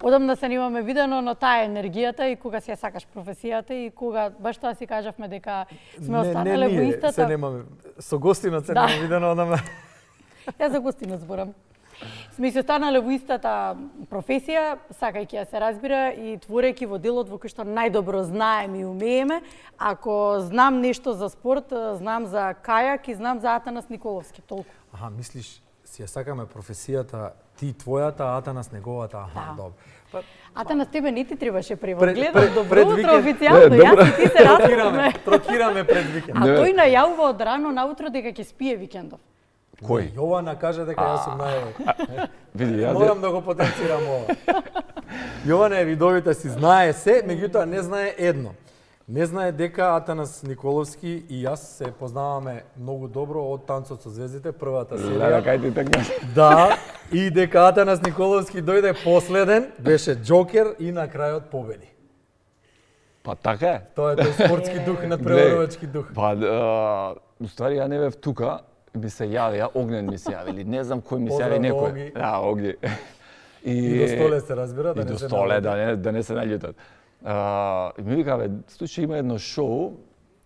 Одамна се немаме видено, но таа енергијата и кога си ја сакаш професијата и кога баш тоа си кажавме дека сме останале во истата. се немаме. Со гостинот се немаме видено одамна. Ја за гостинот зборам. Сме се останале во истата професија, сакајќи ја се разбира и творејќи во делот во кој што најдобро знаеме и умееме. Ако знам нешто за спорт, знам за кајак и знам за Атанас Николовски, толку. Аха, мислиш, си ја сакаме професијата, ти твојата, Атанас неговата, аха, добро. Атанас, тебе не ти требаше превод. Гледам, добро пред утро викенд- официјално, јас и ти се разбираме. Трокираме пред викенд. А тој најавува од рано наутро дека ќе спие викендов. Кој? Јована кажа дека јас сум Види, ја Морам да го потенцирам ова. Јована е видовита, си знае се, меѓутоа не знае едно. Не знае дека Атанас Николовски и јас се познаваме многу добро од Танцот со звездите, првата серија. кај ти така. Да, и дека Атанас Николовски дојде последен, беше џокер и на крајот победи. Па така е. Тоа е тој спортски дух, надпреварувачки дух. Па, уствари ја не бев тука, ми се јави, Огнен ми се јави, или не знам кој ми се Поздрав јави до некој. Оги. Да, Огни. И до столе се разбира, да и не до се столе, наљутат. да не се наљутат. И ми вика, бе, слушај, има едно шоу,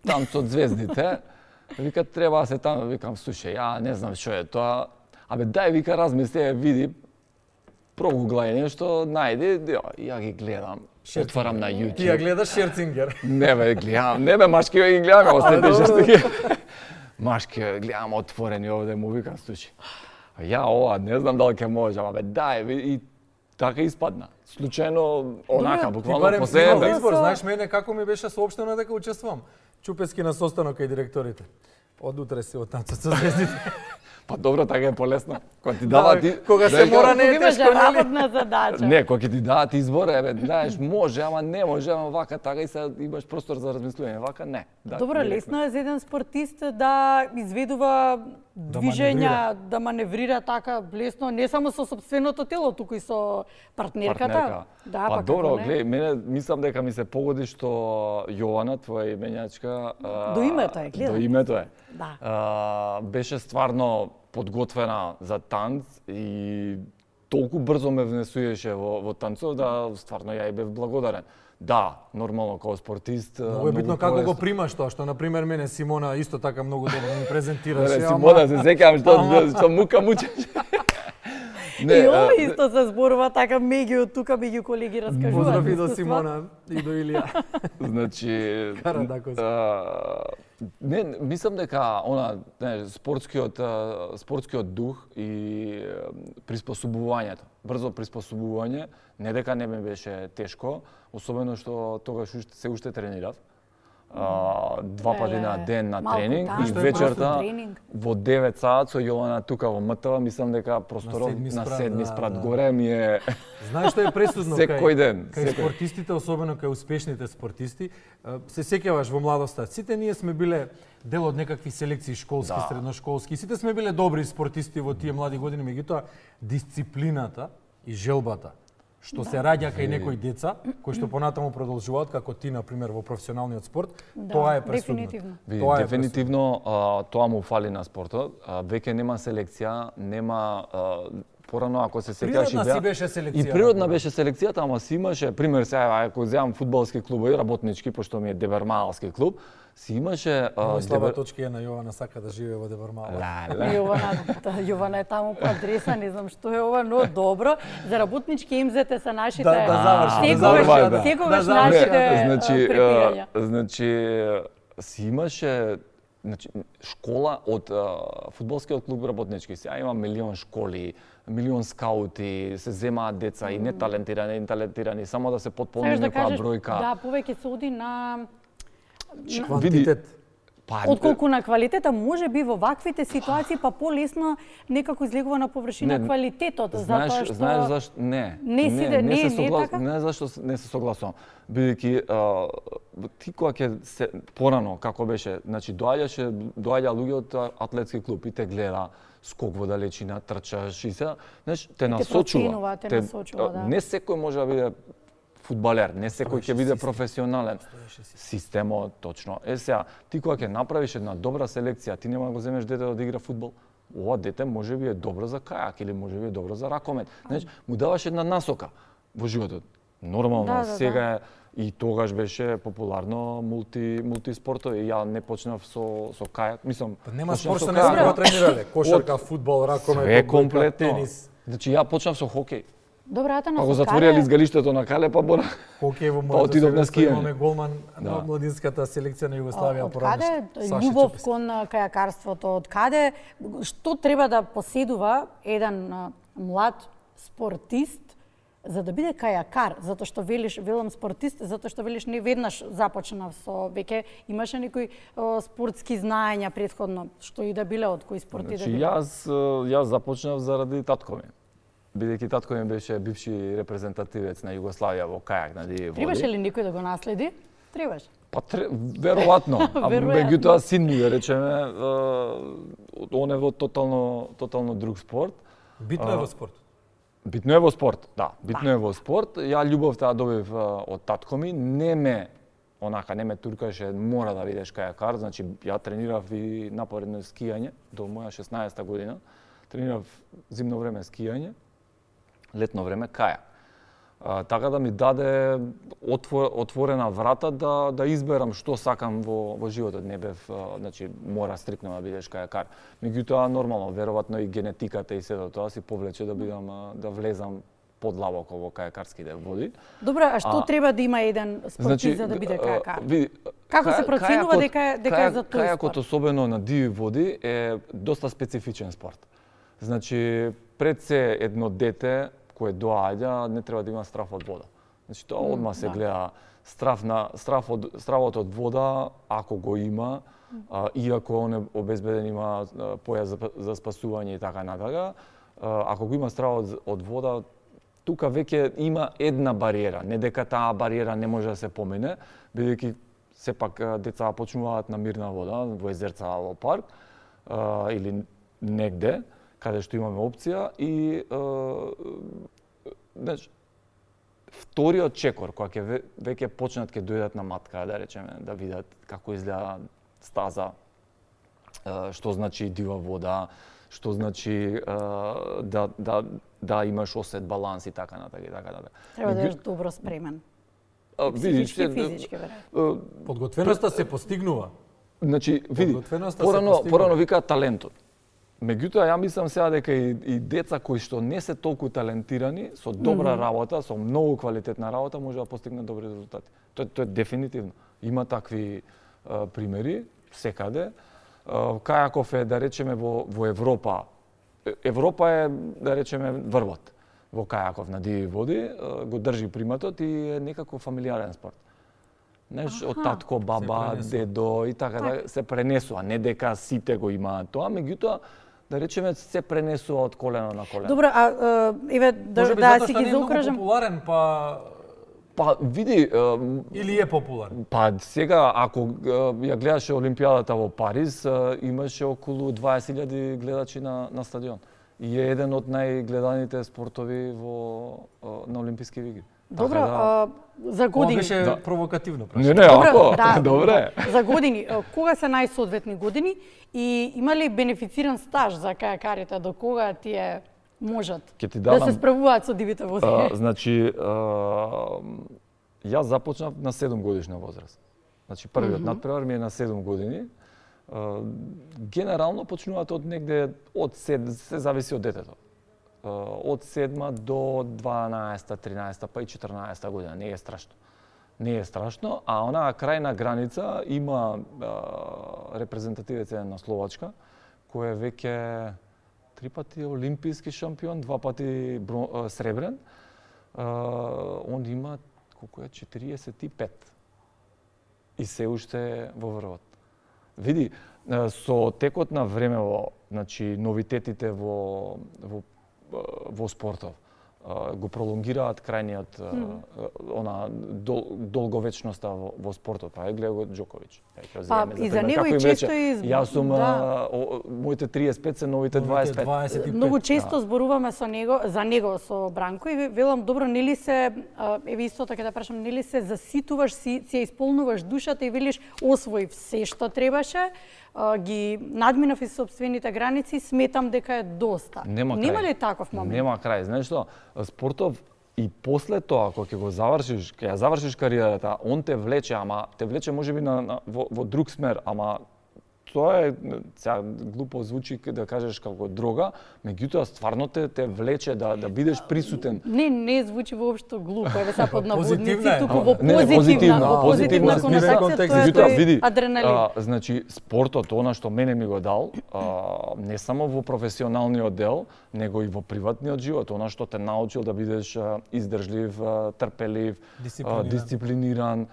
Танцот звездите, вика, треба да се таму, викам, слушај, ја не знам што е тоа, абе, дај, вика, размисли, види, прогуглај нешто, најди, ја ги гледам, отварам на YouTube. Ти ја гледаш Шерцингер. Не бе, гледам, не бе, машки ги гледам, остете што ги. Машки гледам отворени овде, му викам, слушај. Ја ова, не знам дали ќе може, ама бе, дај, и така испадна. Случајно, онака, Ти буквално барем по си имал себе. избор, знаеш мене како ми беше соопштено дека учествувам. Чупески на состанок кај директорите. Од утре си од Танцот со звездите. Па добро, така е полесно. Кога ти дава ти... Кога се дека- мора не е Имаш тешко, нели? работна задача. Не, кога ќе ти дадат избор, еве, знаеш, може, ама не може, ама вака, така и се имаш простор за размислување, вака не. Да, Добро, директно. лесно е за еден спортист да изведува движења, да маневрира така лесно, не само со сопственото тело, туку и со партнерката. Партнерка. Да, па па добро, како не? гледај, мене мислам дека ми се погоди што Јована, твоја именјачка, До името е, гледам. До името е. Да. Беше стварно подготвена за танц и толку брзо ме внесуваше во танцов да стварно ја и бев благодарен. Да, нормално како спортист. Многу е битно како го полесно. примаш тоа, што на пример мене Симона исто така многу добро ми презентираше. Не, Симона се сеќавам што мука мучеше. И ова исто се зборува така меѓу тука меѓу колеги раскажуваат. Поздрав и до искуства. Симона и до Илија. Значи, Карадакос. не, мислам дека она, знаеш, спортскиот дух и приспособувањето, брзо приспособување, не дека не ми беше тешко, особено што тогаш се уште тренирав. Два пати на ден на малку тренинг таа, и што е вечерта просто тренинг. во 9 саат со Јована тука во МТВ, мислам дека просторов седми на спрат, седми да, спрат да. горе ми е Знаеш што е пресудно Секој ден, кај секој. спортистите, особено кај успешните спортисти, се сеќаваш во младоста. Сите ние сме биле дел од некакви селекции школски, Да. средношколски. Сите сме биле добри спортисти во тие млади години, меѓутоа дисциплината и желбата што се раѓа кај некои деца, кои што понатаму продолжуваат како ти на пример во професионалниот спорт, тоа е пресудно. дефинитивно. Види, Тоа е дефинитивно тоа му фали на спортот. Веќе нема селекција, нема порано ако се сеќаш Природна си беше селекцијата. И природна беше селекцијата, ама си имаше пример сега ако земам фудбалски клубови, работнички, пошто ми е Дебермалски клуб, си имаше Мој слаба точка е на Јована сака да живее во Дебармала. Јована е таму по адреса, не знам што е ова, но добро. За работнички МЗТ се нашите Да заврши, секогаш да нашите Значи, препирања. значи си имаше школа од фудбалскиот клуб работнички. Сега има милион школи, милион скаути, се земаат деца и неталентирани, и талентирани, само да се потполни Сакаш да некоја кажеш, бројка. да, повеќе се оди на Квантитет. Па, отколку на квалитета, може би во ваквите ситуации па полесно некако излегува на површина Не, квалитетот, Знаеш, затоа што знаеш зашто не. Не си да- не е така? Не зашто не се согласувам. Бидејќи ти кога ќе се порано како беше, значи доаѓа луѓе од атлетски клуб и те гледа скок во далечина, трчаш и се, знаеш, те насочува. те насочува, да. Не секој може да биде фудбалер, не секој ќе биде професионален. Системот, точно. Сега, ти кога ќе направиш една добра селекција, ти нема да го земеш дете да игра фудбал, ова дете може би е добро за кајак или може би е добро за ракомет. Значи, му даваш една насока. во животот. Нормално, Да. сега и тогаш беше популарно мулти спортови. Ја не почнав со кајак, мислам. Нема почнав спорт со што не кајак. сме го тренирале. Кошарка, фудбал, ракомет, Све одбојка, комплетно. тенис. Значи ја почнав со хокеј. Добро, Атанас, Па го затворија лизгалиштето на Кале, па бора. Хокеј во Па отидов на скијање. Имаме голман на Да. младинската селекција на Југославија Од поранешно. каде Саши љубов Чепес. кон кајакарството? Од каде што треба да поседува еден млад спортист за да биде кајакар? Затоа што велам спортист, затоа што велиш не веднаш започнав со веќе имаше некои спортски знаења претходно, што и да биле од кои спорти да Значи биле. јас започнав заради татко ми. Бидејќи татко ми беше бивши репрезентативец на Југославија во кајак на дивои води. Требаше ли некој да го наследи? Требаше. Па веројатно, а Веројатно. меѓутоа син ми да речеме, он е во тотално друг спорт. Битно е во спорт. Битно е во спорт, да, битно е во спорт. Ја љубовта добив од татко ми, не ме туркаше, мора да бидеш кајакар, значи ја тренирав и напоредно скијање до моја 16-та година. Тренирав зимно време скијање, летно време кајак. Така да ми даде отворена врата да изберам што сакам во животот. Не бев, значи, мора стрикно да бидеш кајакар. Меѓутоа, нормално, веројатно и генетиката и сето тоа си повлече да влезам подлабоко во кајакарските води. Добро, а што треба да има еден спортист за да биде кајакар? Како се проценува дека е за тој Кајакот, спорт? особено на диви води, е доста специфичен спорт. Значи, пред се едно дете кое доаѓа, не треба да има страф од вода. Значи, тоа одма се гледа стравот од вода, ако го има, иако он е обезбеден, има појас за спасување и така натака, ако го има стравот од вода, тука веќе има една бариера, не дека таа бариера не може да се помине, бидејќи сепак деца почнуваат на мирна вода, во езерца, во парк, или негде, каде што имаме опција и вториот чекор, кога ќе веќе почнат ќе дојдат на матка, да речеме, да видат како изгледа стаза, што значи дива вода, што значи да имаш осет, баланс и така натака и така натака. Треба да е добро спремен. Видиш, Физички, веројатно. Подготвеноста се постигнува. Значи, види, Подготвеноста се постигнува. порано викаат талентот. Меѓутоа, ја мислам сега дека и деца кои што не се толку талентирани, со добра работа, со многу квалитетна работа, може да постигнат добри резултати. Тоа е дефинитивно. Има такви примери секаде. Кајаков е, да речеме, во Европа. Европа е, да речеме, врвот во кајаков на диви води, го држи приматот и е некако фамилиарен спорт. Знаеш, од татко, баба, дедо и така да се пренесува, не дека сите го имаат тоа, меѓутоа да речеме се пренесува од колено на колено. Добро, а еве да си ги заокружам. Популарен, Па види, или е популарен? Па сега ако ја гледаше Олимпијадата во Париз, имаше околу 20.000 гледачи на стадион. И е еден од најгледаните спортови на Олимписки игри. Добро, за години. Ова беше провокативно прашање. Не, ако, добре. За години, кога се најсоодветни години и има ли бенефициран стаж за кајакарите, до кога тие можат да се справуваат со дивите води? Значи, јас започнав на 7 годишна возраст. Значи, првиот надпревар ми е на 7 години. Генерално почнуваат од негде, се зависи од детето. Од 7 до 12, 13, па и 14 година. Не е страшно. Не е страшно, а онаа крајна граница има репрезентативец на Словачка, кој е веќе 3 пати олимписки шампион, 2 пати сребрен. Он има, колку е, 45. И се уште во врвот. Види, со текот на времево, значи новитетите во спортов, го пролонгираат крајниот долговечноста во спортот. Па гледа го Џоковиќ. Па и за него и често Јас сум моите 35 се новите 25. Многу често зборуваме со него, за него со Бранко и велам добро, нели се еве исто така да прашам, нели се заситуваш, си ја исполнуваш душата и велиш освоив се што требаше, ги надминав и сопствените граници, сметам дека е доста. Нема ли таков момент? Нема крај. Знаеш што? Спортов И после тоа, кога ќе го завршиш, ќе ја завршиш кариерата, он те влече, ама те влече можеби во друг смер, ама тоа е, сега глупо звучи да кажеш како дрога, меѓутоа стварно те влече да бидеш присутен. Не звучи воопшто глупо, еве са под наводници, Позитивна е. туку во позитивна конотација, тоа е види, адреналин. Значи спортот, она што мене ми го дал, не само во професионалниот дел, него и во приватниот живот, она што те научил да бидеш издржлив, трпелив, дисциплиниран,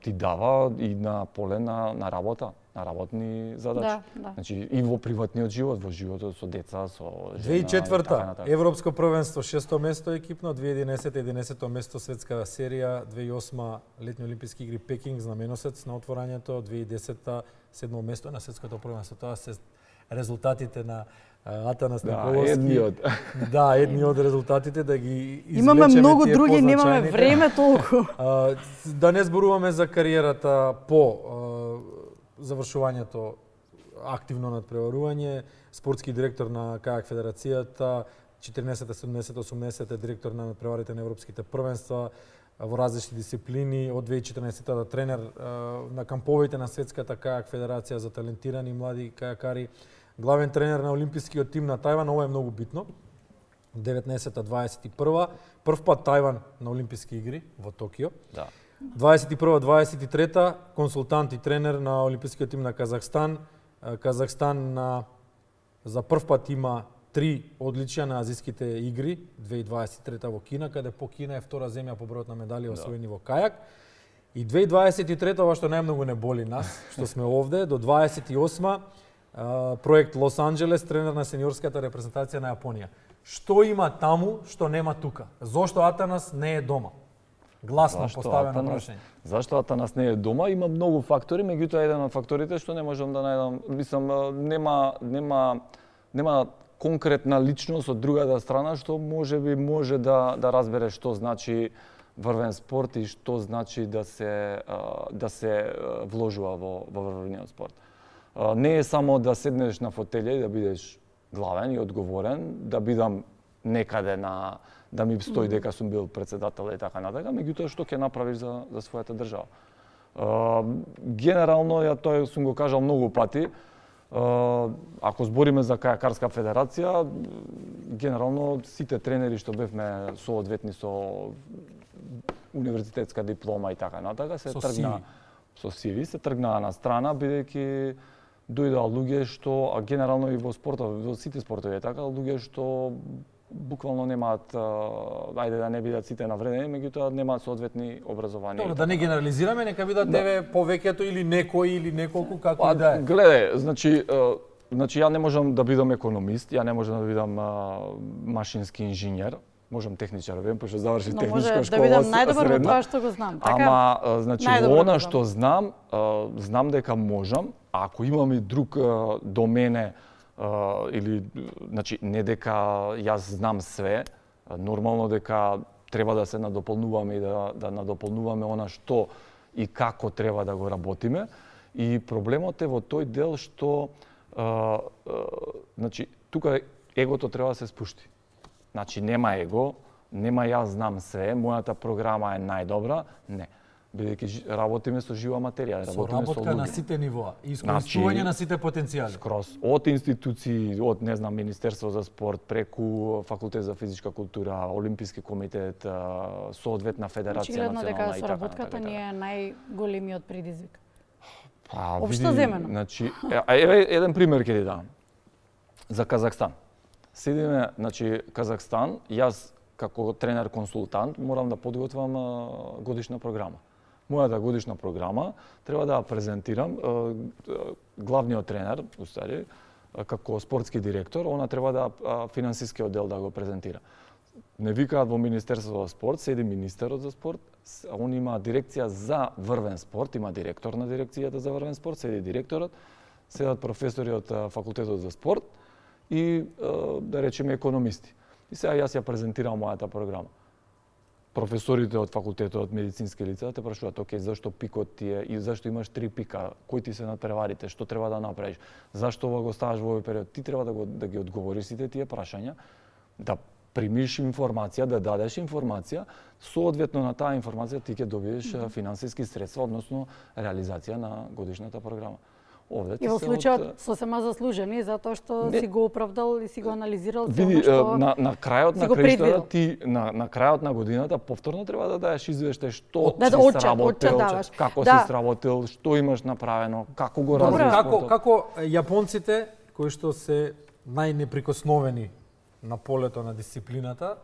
ти дава и на поле на работа, на работни задачи. Да. Значи и во приватниот живот, во животот со деца, со жена. 2004 Европско првенство 6-то место екипно, 2011 11-то место светска серија, 2008 летни олимписки игри Пекинг, знаменосец на отворањето, 2010 7-то место на светското првенство. Тоа се резултатите на Атанас Николовски. Едни од резултатите да ги извлечеме. Имаме многу други, немаме време толку. Да не зборуваме за кариерата по завршувањето активно надпреварување, спортски директор на Кајак Федерацијата, 14, 17, 18 директор на надпреварите на европските првенства во различни дисциплини, од 2014 тренер на камповите на светската Кајак Федерација за талентирани млади кајакари, главен тренер на олимпискиот тим на Тајван, ова е многу битно. 19-21, прв пат Тајван на олимписки игри во Токио. Да. 21-23 консултант и тренер на олимпискиот тим на Казахстан. Казахстан за прв пат има 3 одличија на азиските игри 2023 во Кина, каде по Кина е втора земја по бројот на медали освоени во кајак. И 2023 ова што најмногу не боли нас, што сме овде, до 28 проект Лос Анџелес, тренер на сениорската репрезентација на Јапонија. Што има таму, што нема тука? Зошто Атанас не е дома? Гласно поставено прашање. Зашто Атанас не е дома? Има многу фактори, меѓутоа еден од факторите што не можам да најдам, мислам, нема конкретна личност од другата страна што може да разбере што значи врвен спорт и што значи да се вложува во врвениот спорт. Не е само да седнеш на фотелја и да бидеш главен и одговорен, да бидам некаде да ми стои дека сум бил председател и така натака, меѓутоа што ќе направиш за својата држава. Генерално, ја тоа сум го кажал многу пати, ако збориме за Кајакарска федерација, генерално сите тренери што бевме соодветни со универзитетска диплома и така натака се тргна со CV, се тргнаа на страна бидејќи дојдоа луѓе што, а генерално и во спортот, во сите спортови е така, луѓе што буквално немаат, ајде да не бидат сите навредени, меѓутоа немаат соодветни образование. Добро, да не генерализираме, нека бидат еве повеќето или некои или неколку како и да е. Гледај, значи ја не можам да бидам економист, ја не можам да бидам машински инженер, можам техничар да бидам, пошто завршив техничка школа. Да бидам најдобар во тоа што го знам. Ама, значи, она што знам, знам дека можам, ако имам и друг до мене, или, значи, не дека јас знам све, нормално дека треба да се надополнуваме и да надополнуваме она што и како треба да го работиме. И проблемот е во тој дел што, значи, тука егото треба да се спушти. Значи, нема его, нема јас знам све, мојата програма е најдобра, не. Бидејќи работиме со жива материја, работиме со луѓе. Со работка на сите нивоа, искористување на сите потенцијали. Скроз, од институции, од, не знам, Министерство за спорт, преку Факултет за физичка култура, Олимписки комитет, соодветна федерација национална и така. Очигледно дека соработката ни е најголемиот предизвик. Па, општо земено. Значи, еве еден пример ќе ти дам. За Казахстан. Седиме, значи, Казахстан, јас како тренер консултант морам да подготвам годишна програма. Мојата годишна програма треба да ја презентирам главниот тренер, устари, како спортски директор, она треба да финансискиот дел да го презентира. Не викаат во Министерството за спорт, седи министерот за спорт, он има дирекција за врвен спорт, има директор на дирекцијата за врвен спорт, седи директорот, седат професори од Факултетот за спорт и, да речеме, економисти. И сега јас ја презентирам мојата програма. Професорите од факултетот, медицински лица, те прашуваат, окей, зашто пикот ти е и зашто имаш 3 пика, кои ти се надпреварите, што треба да направиш, зашто ова го ставаш во овој период, ти треба да ги одговориш сите тие прашања, да примиш информација, да дадеш информација, соодветно на таа информација ти ќе добиеш финансиски средства, односно реализација на годишната програма. Овде И во случајот сосема заслужени, затоа што си го оправдал и си го анализирал се види, што на крајот си на го краиштата предвидел. ти на крајот на годината повторно треба да даеш извештај што Да, си отчет сработил, даваш. како Да. си сработил, што имаш направено, како го Добро. развиваш спортот. Како јапонците кои што се најнеприкосновени на полето на дисциплината,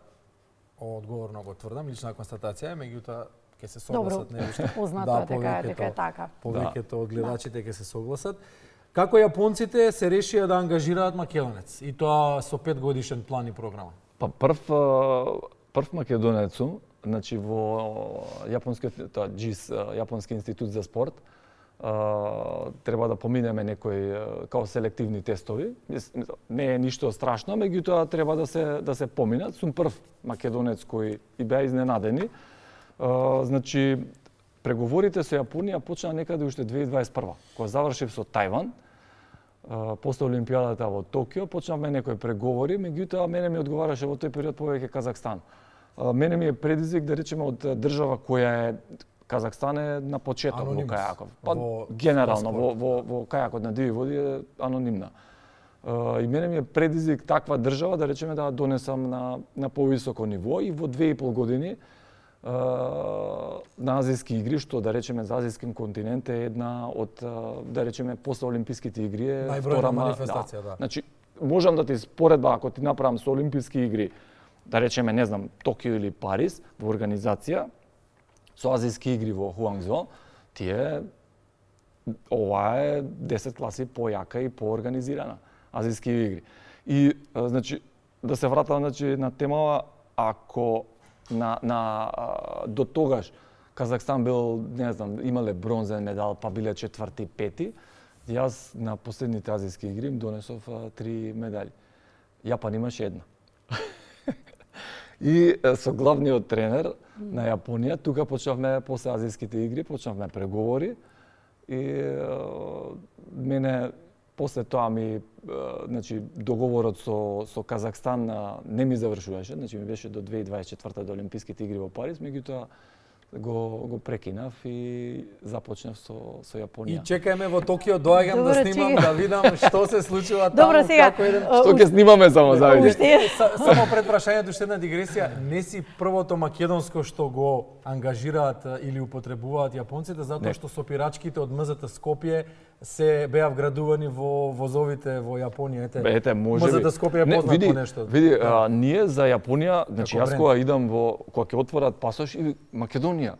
одговорно го тврдам, лична констатација, меѓутоа ќе се согласат нешто. Познато е дека е така. Повеќето од гледачите ќе се согласат. Како јапонците се решија да ангажираат македонец и тоа со 5 годишен план и програма? Па прв македонец сум, значи во јапонскиот џИС, Јапонски институт за спорт, треба да поминеме некои као селективни тестови. Не е ништо страшно, меѓутоа треба да се поминат. Сум прв македонец кој и беа изненадени. Значи преговорите со Јапонија почна некаде уште 2021, кога завршив со Тајван. После Олимпијадата во Токио почнавме некои преговори, меѓутоа мене ми одговараше во тој период повеќе Казахстан. Мене ми е предизвик да речеме од држава која е Казахстан е на почеток во кајаков. Па генерално во кајакот на диви води е анонимна. И мене ми е предизвик таква држава да речеме да донесам на повисоко ниво и во 2,5 години на азијски игри, што да речеме за азијскиот континент е една од да речеме после олимписките игри е најбројна манифестација, да. Значи можам да ти споредба ако ти направам со олимписки игри, да речеме не знам Токио или Париз во организација со азијски игри во Хуангзо, тие ова е 10 класи појака и поорганизирана азијски игри. И значи да се вратам значи на темава, ако до тогаш Казахстан бил, не знам, имале бронзен медал, па биле 4-ти, 5-ти, јас на последните азијски игри им донесов 3 медали. Јапан имаше една. И со главниот тренер на Јапонија, тука почнавме после азијските игри, почнавме преговори и мене после тоа ми значи договорот со Казахстан не ми завршуваше, значи ми беше до 2024 до Олимписките игри во Париз, меѓутоа го прекинав и започнав со Јапонија. И чекајме во Токио, доаѓам да снимам, да видам што се случува таму, Добро, сега, како еден... Што ќе снимаме само завиди? Само пред прашањето уште една дигресија, не си првото македонско што го ангажираат или употребуваат јапонците, затоа што сопирачките од МЗТ Скопје се беа вградувани во возовите во Јапонија. Ете, може би. МЗТ Скопје е познат по нешто. Види, ние за Јапонија, значи јас кога идам кога ќе отворат пасош и Македонија,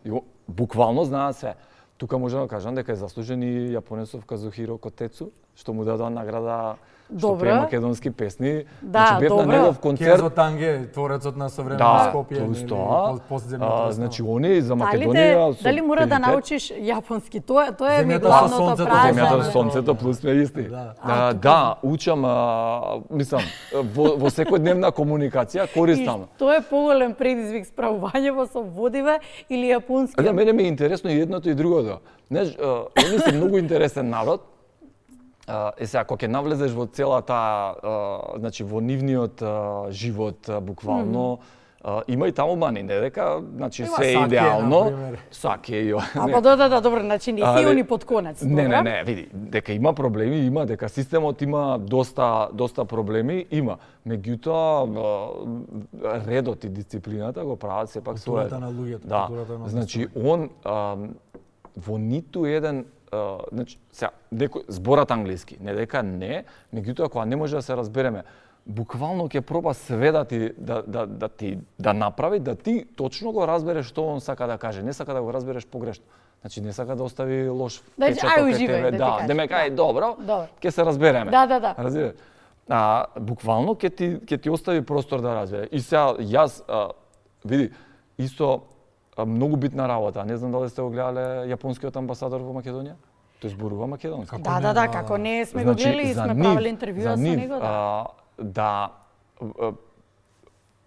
буквално знаат се. Тука можам да кажам дека е заслужен и јапонецов Казухиро Котецу, што му дадоа награда што пее македонски песни. Да, значи, бев на негов концерт. Кезо Танге, творецот на современо Скопје, плюс тоа, подземната значи они за Македонија дали мора да научиш јапонски? Тоа е ми Земјата со главното сонцето, прашање. Земјата со сонцето плюс сме исти. Да, учам, мислам, во секојдневна комуникација користам. И тоа е поголем предизвик справувањето со водиве или јапонски? Да, мене ми е интересно и едното и другото. Знаеш, они се многу интересен народ. Сега, кога ќе навлезеш во целата, значи во нивниот живот, буквално, има и таму мани, не дека, значи се е идеално. Саке и па да, добро, значи не си они под конец, добро? Не, види, дека има проблеми, има, дека системот има доста проблеми, има. Меѓутоа, редот и дисциплината го прават сепак своје. Културата на луѓето, да, културата на значи, он во ниту еден значи, сега, зборат англиски, не дека не, меѓутоа кога не може да се разбереме, буквално ќе проба све да направи, да ти точно го разбереш што он сака да каже, не сака да го разбереш погрешно. Значи не сака да остави лош печаток кај тебе. Да, демек ај добро, ќе се разбереме. Да. Разбираш? Буквално ќе ти остави простор да разбере. И сега јас види исто многу битна работа. Не знам дали сте го гледале јапонскиот амбасадор во Македонија? Тој зборува македонски. Да, како не сме го гледали и сме правили интервјуа со него, да.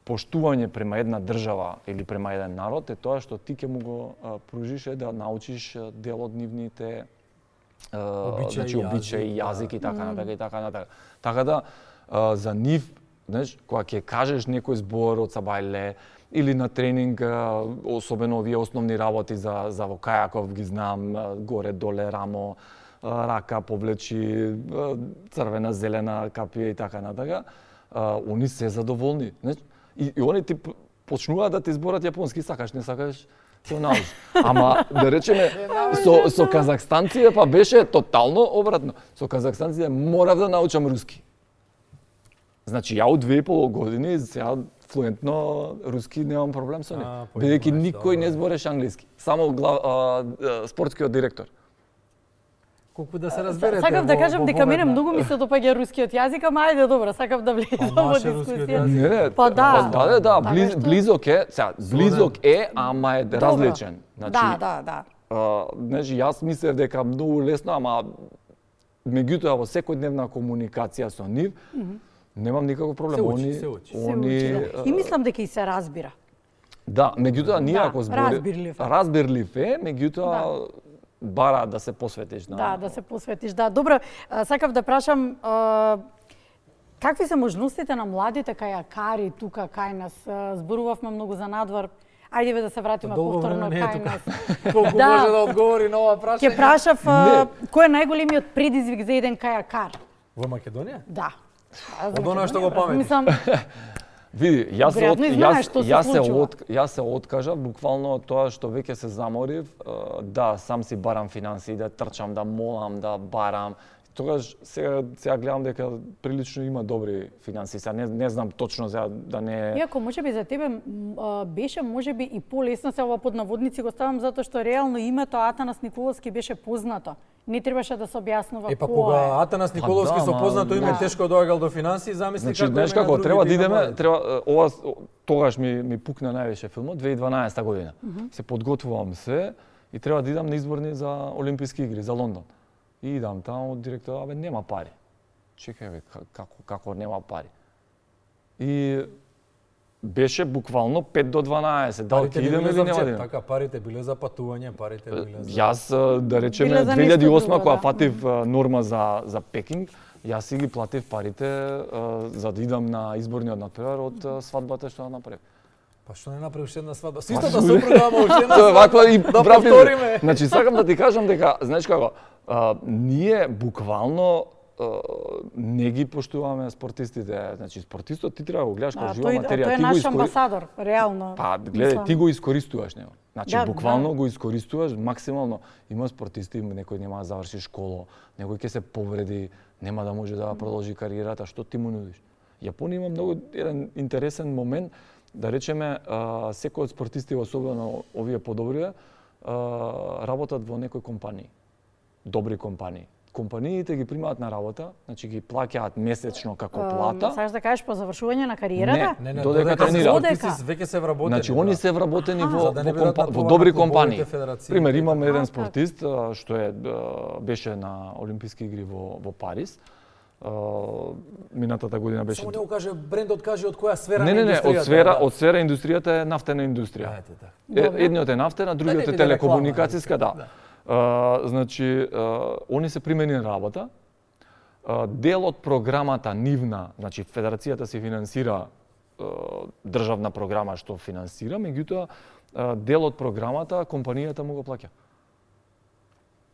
Поштување према една држава или према еден народ е тоа што ти ќе му го пружиш да научиш дел од нивните обичаи, јазик и така натака. Така да за нив знаеш, кога ќе кажеш некој збор од Сабајле или на тренинг, особено овие основни работи за во кајаков ги знам, горе, доле, рамо, рака, повлечи, црвена, зелена, капија и така натака, они се задоволни. Знаеш, и они ти почнуваат да ти зборат јапонски, сакаш, не сакаш, ќе научиш. Ама, да речеме, со казахстанците па беше тотално обратно. Со казахстанците морав да научам руски. Значи, ја од 2,5 години, сега флуентно руски немам проблем со нив. Бидејќи никој не збореше англиски. Само спортскиот директор. Колку да се разберете. Сакав да кажам дека мене многу ми се допаѓа рускиот јазик, ама ајде добро, сакав да влезам во дискусија. Не, па да. Близок е, сега, близок е, ама е различен. Значи, да. Значи, јас мислев дека многу лесно, ама меѓутоа во секојдневна комуникација со нив, немам никаков проблем. Се учи. И мислам дека и се разбира. Да, меѓутоа ние ако збори разбирлив е, меѓутоа бара да се посветиш. Да се посветиш. Да, добро, сакав да прашам какви се можностите на младите кајакари тука кај нас? Зборувавме многу за надвор. Ајде да се вратиме повторно кај нас. Колку може да одговори на ова прашање? Ќе прашав кој е најголемиот предизвик за еден кајакар? Во Македонија? Да. Од она што го паметиш. Мислам, види, јас се откажав буквално од тоа што веќе се заморив, да сам си барам финансии, да трчам, да молам, да барам. Тогаш сега гледам дека прилично има добри финансии. Сега не знам точно за да не. Иако можеби за тебе беше можеби и полесно, се ова под наводници го ставам затоа што реално името Атанас Николовски беше познато. Не требаше да се објаснува па кога Атанас Николовски со познато име тешко доаѓал до финансии, замисли како знаеш како треба да идеме, ова тогаш ми пукна највише филмот 2012 година. Се подготвувам се и треба да идам на изборни за Олимписки игри за Лондон. И идам таму, директорот, нема пари. Чекај, како нема пари? И беше буквално 5 до 12. Дали ќе идеме или нема да идеме? Така, парите биле за патување, парите биле за... Јас, да речеме, 2008 кога фатив норма за Пекинг, јас си ги платив парите за да идам на изборниот натпревар од свадбата што направив. Па што не направиш една свадба? Истата сопруга, ама уште една свадба. Да повториме. Значи, сакам да ти кажам дека, знаеш како, ние буквално не ги поштуваме спортистите. Значи, спортистот ти треба да го гледаш како жива материја. Тој е наш амбасадор, реално. Па, гледај, ти го искористуваш него. Значи, буквално го искористуваш максимално. Има спортисти, некој нема да заврши школа, некој ќе се повреди, нема да може да продолжи кариерата, што ти му нудиш? Јапонија има многу еден интересен момент, да речеме, секој од спортисти, особено овие подобрија, работат во некој компании. Добри компании. Компаниите ги примаат на работа, значи ги плаќаат месечно како плата. Сакаш да кажеш по завршување на кариерата? Не, додека тренираат. Веќе се вработени. Значи они се вработени во добри компании. Пример, имам еден спортист што беше на Олимписки игри во Париз. Минатата година беше. Само не го каже брендот, каже од која сфера на индустријата. Од сфера индустријата е нафтена индустрија. Едниот е нафтена, другиот е телекомуникацијска, да. Значи, они се примени на работа. Дел од програмата нивна, значи Федерацијата се финансира државна програма што финансира, меѓутоа дел од програмата компанијата му го плаќа.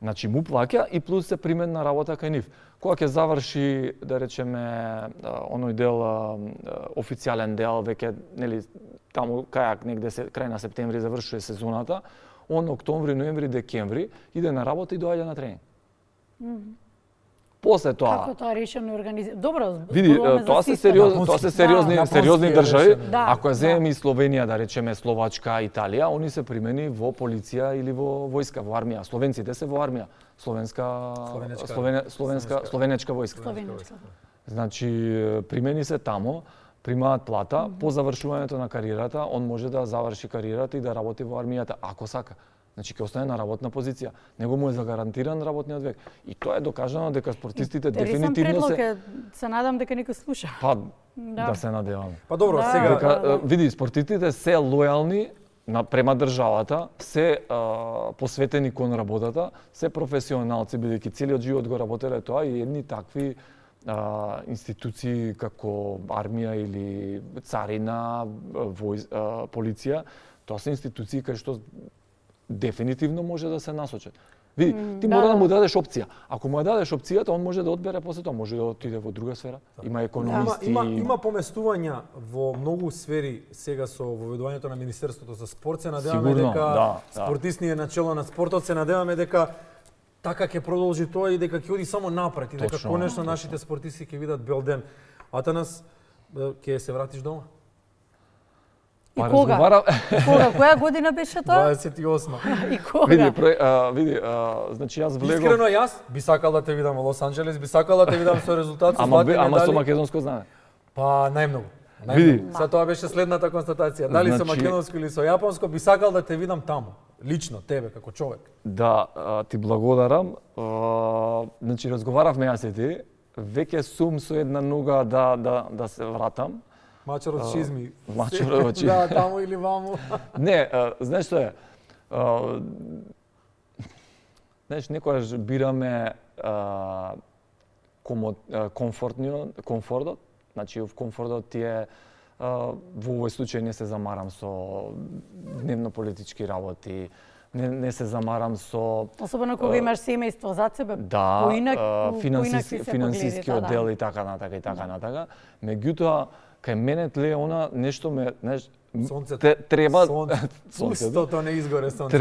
Значи му плаќа и плюс се примен на работа кај нив. Кога ќе заврши, да речеме, оној дел официјален дел, веќе нели таму кајак негде крај на септември завршува сезоната, он октомври, ноември, декември иде на работа и доаѓа на тренинг. После тоа. Како тоа решено и организирано? Добро, види, тоа се сериозни држави. Ако ја земеме и Словенија, да речеме Словачка, Италија, они се примени во полиција или во војска, во армија. Словенците се во армија. Словенечка војска. Значи, примени се тамо, примаат плата, по завршувањето на кариерата, он може да заврши кариерата и да работи во армијата, ако сака. Значи, ќе остане на работна позиција. Него му е загарантиран работниот век. И тоа е докажано дека спортистите дефинитивно се надам дека некој слуша. Па, да се надеваме. Па добро, сега... Види, спортистите се лојални према државата, се посветени кон работата, се професионалци, бидејќи целиот живот го работеле тоа и едни такви институции како армија или царина, полиција, тоа се институции кај што дефинитивно може да се насочат. Види, ти мора да му дадеш опција. Ако му ја дадеш опцијата, он може да одбере после тоа, може да отиде во друга сфера. Има економисти. Има поместувања во многу сфери сега со воведувањето на Министерството за спорт. Се надеваме дека спортист ни е начело на спортот, се надеваме дека така ќе продолжи тоа и дека ќе оди само напред и дека конечно нашите спортисти ќе видат бел ден. Атанас, ќе се вратиш дома? И кога? Кога? Која година беше тоа? 28. И кога? Види, значи јас влегов. Искрено јас би сакал да те видам во Лос Анџелес, би сакал да те видам со резултат со златни медали. Ама со македонско знаме. Па најмногу. Види. Са тоа беше следната констатација. Дали со македонско или со јапонско, би сакал да те видам таму. Лично, тебе, како човек. Да, ти благодарам. Значи, разговаравме јас и ти. Веќе сум со една нога да се вратам. Мачорот шизми. Мачорот шизми. Да, таму или ваму. Не, знаеш што е? Знаеш, некојаш бираме комфортот. Значи, в комфортот ти е во овој случај не се замарам со дневно политички работи, не се замарам со... Особено кога имаш семејство зад себе, да, финансиски оддел и така натака. Меѓутоа, кај мене тле она нешто ме, знаеш, треба Пустото не изгоре сонце.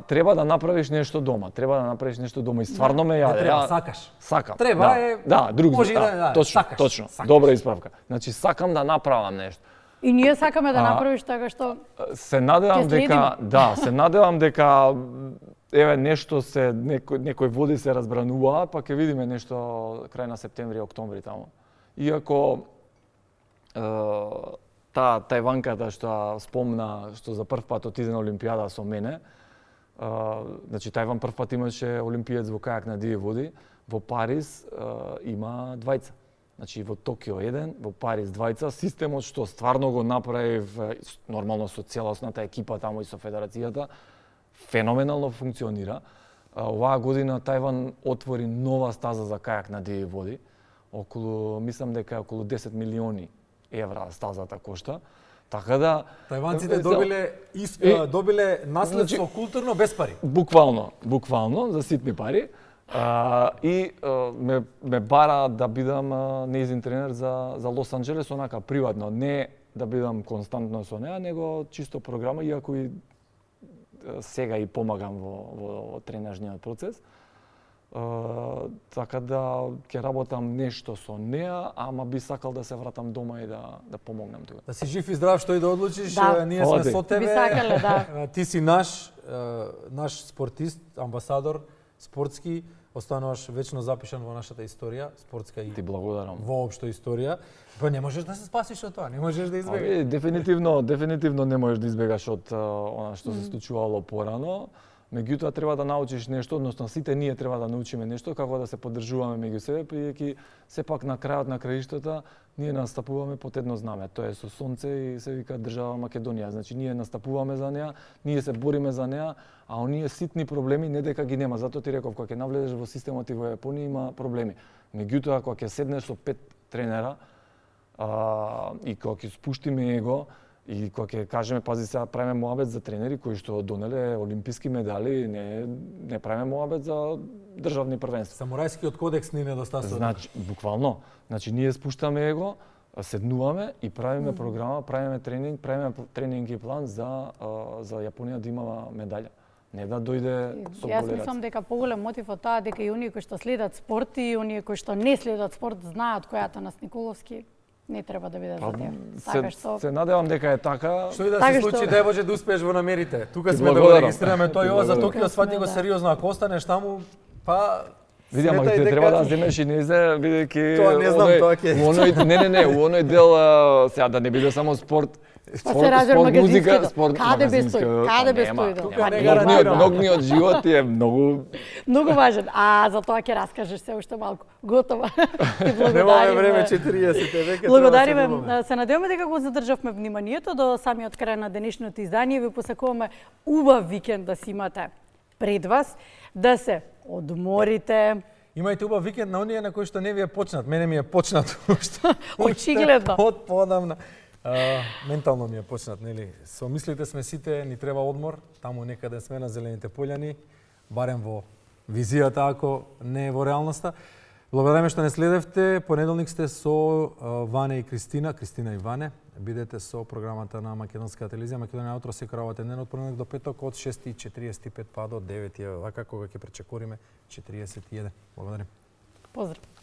Треба да направиш нешто дома. Треба да направиш нешто дома и стварно ме јаде. Треба, сакаш. Сакам. Треба е. Да, друг може да, точно. Добра исправка. Значи сакам да направам нешто. И ние сакаме да направиш така што се надевам дека еве нешто се некој води се разбрануваат, па ќе видиме нешто крај на септември, октомври таму. Иако таа тајванката што спомна, што за прв пат отиде на Олимпијада со мене, значи Тајван прв пат имаше олимпиец во кајак на диви води, во Париз има двајца. Значи во Токио еден, во Париз двајца, системот што стварно го направи нормално со целосната екипа таму и со федерацијата, феноменално функционира. Оваа година Тајван отвори нова стаза за кајак на диви води, мислам дека околу 10 милиони евра стазата кошта. Така да тајванците добиле наследство културно без пари. Буквално за ситни пари. И ме бара да бидам нејзин тренер за Лос Анџелес, онака приватно, не да бидам константно со неа, него чисто програма, иако и сега и помагам во тренажниот процес. Така да ќе работам нешто со неа, ама би сакал да се вратам дома и да помогнам тука. Да си жив и здрав, што и да одлучиш, ние сме со тебе. Би сакале, да. Ти си наш спортист, амбасадор, спортски, остануваш вечно запишан во нашата историја, спортска и ти благодарам. Воопшто историја. Па не можеш да се спасиш од тоа, не можеш да избегаш. Дефинитивно не можеш да избегаш од она што се случувало порано. Меѓутоа треба да научиш нешто, односно сите ние треба да научиме нешто како да се поддржуваме меѓу себе, бидејќи сепак на крајот на краиштата ние настапуваме под едно знаме, тоа е со сонце и се вика држава Македонија. Значи ние настапуваме за неа, ние се бориме за неа, а оние ситни проблеми не дека ги нема. Затоа ти реков кога ќе навлезеш во системот и во Јапонија има проблеми. Меѓутоа кога ќе седнеш со 5 тренера и кога ќе спуштиме его и кога ќе кажеме пази сега правиме моабет за тренери кои што донеле олимписки медали, не правиме моабет за државни првенства. Самурајскиот кодекс ни недостасува. Значи буквално, значи ние спуштаме его, седнуваме и правиме програма, правиме тренинг и план за Јапонија да има медаља. Не да дојде со болирац. Јас мислам дека поголем мотив од таа дека и оние кои што следат спорт и оние кои што не следат спорт знаат кој е Атанас Николовски. Не треба да биде за тебе. Така што се надевам дека е така. Што и да се случи, дај Боже да успееш во намерите. Тука сме да го регистрираме тој ова за Токио, свати го сериозно, ако останеш таму, па види, ама ти треба да земеш и незе, бидејќи тоа не знам, тоа ќе. У оној дел сега да не биде само спорт. Спорт, музика, спорт. Каде без тој? Тука не гарантирам. Ногниот живот е многу важен. А за тоа ќе раскажеш се уште малку. Готово. Немаме време 40 веќе. Благодариме. Се надеваме дека го задржавме вниманието до самиот крај на денешното издание. Ви посакуваме убав викенд да си имате пред вас, да се одморите, Имајте убав викенд на оние на кои што не ви е почнат. Мене ми е почнат уште. Очигледно. Од поодамна. Ментално ми е почнат, нели? Со мислите сме сите, ни треба одмор, таму некаде сме на зелените пољани, барем во визијата, ако не е во реалноста. Благодариме што не следевте. Понеделник сте со Ване и Кристина и Ване. Бидете со програмата на Македонска телевизија, Македонија утро секој работен ден од понеделник до петок од 6:45 па до 9, вака кога ќе пречекориме 41. Благодарим. Поздрав.